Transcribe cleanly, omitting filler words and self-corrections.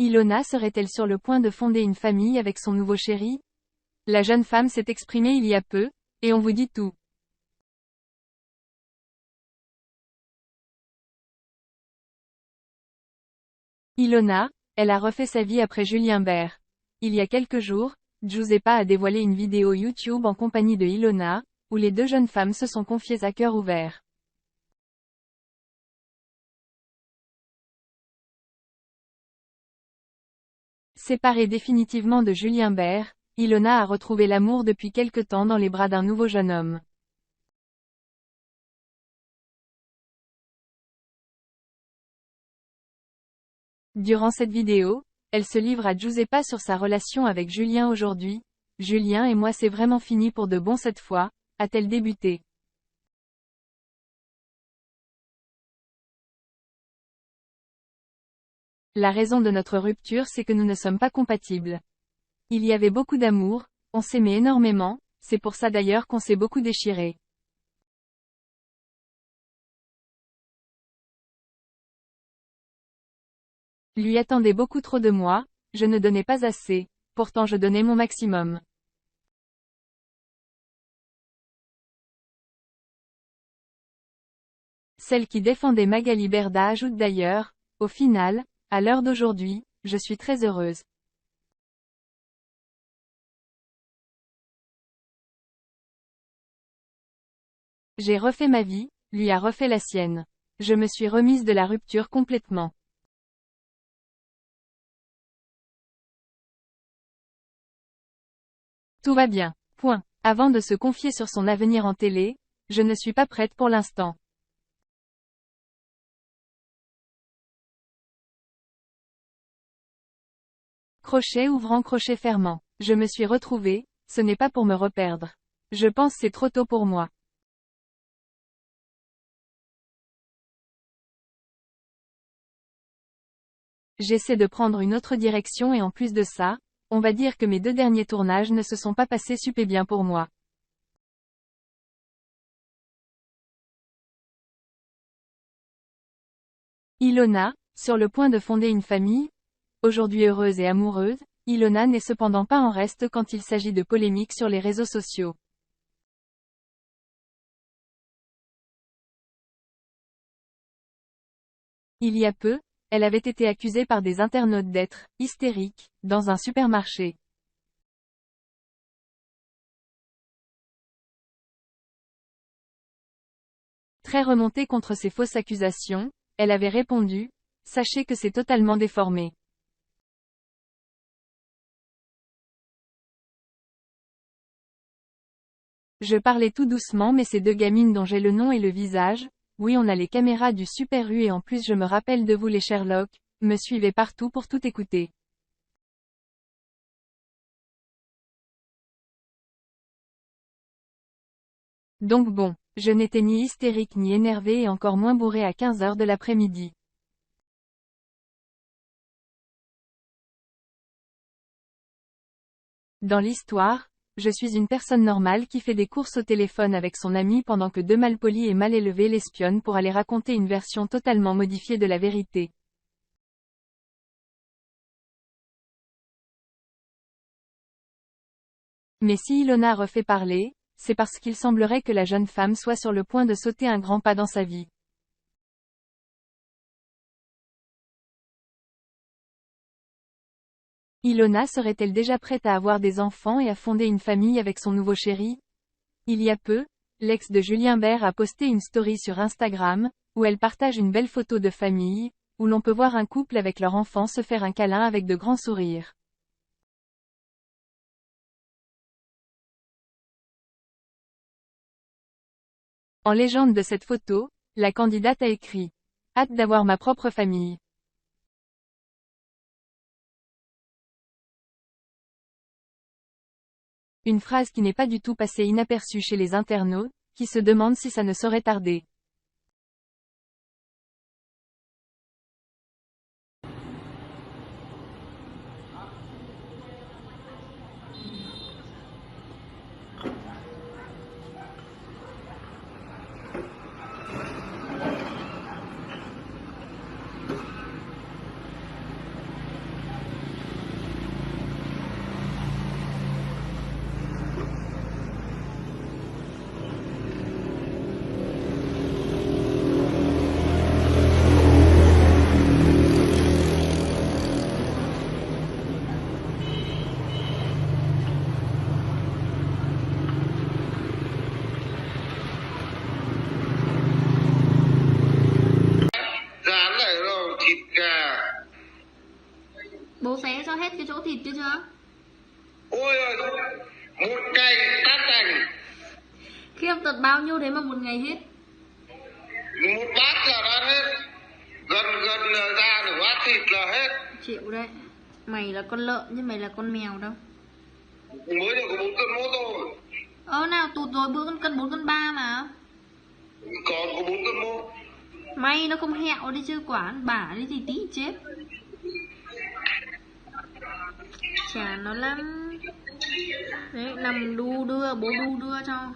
Ilona serait-elle sur le point de fonder une famille avec son nouveau chéri? La jeune femme s'est exprimée il y a peu, et on vous dit tout. Ilona, elle a refait sa vie après Julien Bert. Il y a quelques jours, Giuseppa a dévoilé une vidéo YouTube en compagnie de Ilona, où les deux jeunes femmes se sont confiées à cœur ouvert. Séparée définitivement de Julien Bert, Ilona a retrouvé l'amour depuis quelque temps dans les bras d'un nouveau jeune homme. Durant cette vidéo, elle se livre à Giuseppa sur sa relation avec Julien aujourd'hui. Julien et moi c'est vraiment fini pour de bon cette fois, a-t-elle débuté. La raison de notre rupture c'est que nous ne sommes pas compatibles. Il y avait beaucoup d'amour, on s'aimait énormément, c'est pour ça d'ailleurs qu'on s'est beaucoup déchiré. Lui attendait beaucoup trop de moi, je ne donnais pas assez, pourtant je donnais mon maximum. Celle qui défendait Magali Berda ajoute d'ailleurs, au final, à l'heure d'aujourd'hui, je suis très heureuse. J'ai refait ma vie, lui a refait la sienne. Je me suis remise de la rupture complètement. Tout va bien. Point. Avant de se confier sur son avenir en télé, je ne suis pas prête pour l'instant. Crochet ouvrant crochet fermant. Je me suis retrouvée, ce n'est pas pour me reperdre. Je pense c'est trop tôt pour moi. J'essaie de prendre une autre direction et en plus de ça, on va dire que mes 2 derniers tournages ne se sont pas passés super bien pour moi. Ilona, sur le point de fonder une famille? Aujourd'hui heureuse et amoureuse, Ilona n'est cependant pas en reste quand il s'agit de polémiques sur les réseaux sociaux. Il y a peu, elle avait été accusée par des internautes d'être « hystérique » dans un supermarché. Très remontée contre ces fausses accusations, elle avait répondu « Sachez que c'est totalement déformé. Je parlais tout doucement mais ces 2 gamines dont j'ai le nom et le visage, oui on a les caméras du Super U et en plus je me rappelle de vous les Sherlock, me suivez partout pour tout écouter. Donc bon, je n'étais ni hystérique ni énervée et encore moins bourrée à 15h de l'après-midi. Dans l'histoire, je suis une personne normale qui fait des courses au téléphone avec son ami pendant que 2 malpolis et mal élevés l'espionnent pour aller raconter une version totalement modifiée de la vérité. Mais si Ilona refait parler, c'est parce qu'il semblerait que la jeune femme soit sur le point de sauter un grand pas dans sa vie. Ilona serait-elle déjà prête à avoir des enfants et à fonder une famille avec son nouveau chéri? Il y a peu, l'ex de Julien Bert a posté une story sur Instagram, où elle partage une belle photo de famille, où l'on peut voir un couple avec leur enfant se faire un câlin avec de grands sourires. En légende de cette photo, la candidate a écrit « Hâte d'avoir ma propre famille ». Une phrase qui n'est pas du tout passée inaperçue chez les internautes, qui se demandent si ça ne saurait tarder. Bố xé cho hết cái chỗ thịt kia chưa? Ôi ơi, một cành tát cành. Khiếp, tật bao nhiêu thế mà một ngày hết? Một bát là đã hết. Gần ra nửa bát thịt là hết. Chịu đấy. Mày là con lợn chứ mày là con mèo đâu. Mới được có 4 cân mốt thôi. Nào tụt rồi, bữa con cân 4 cân 3 mà. Còn có 4 cân mốt. May nó không hẹo đi chứ quả ăn bả đi thì tí chết. Chả nó lắm. Đấy, nằm đu đưa, bố đu đưa cho.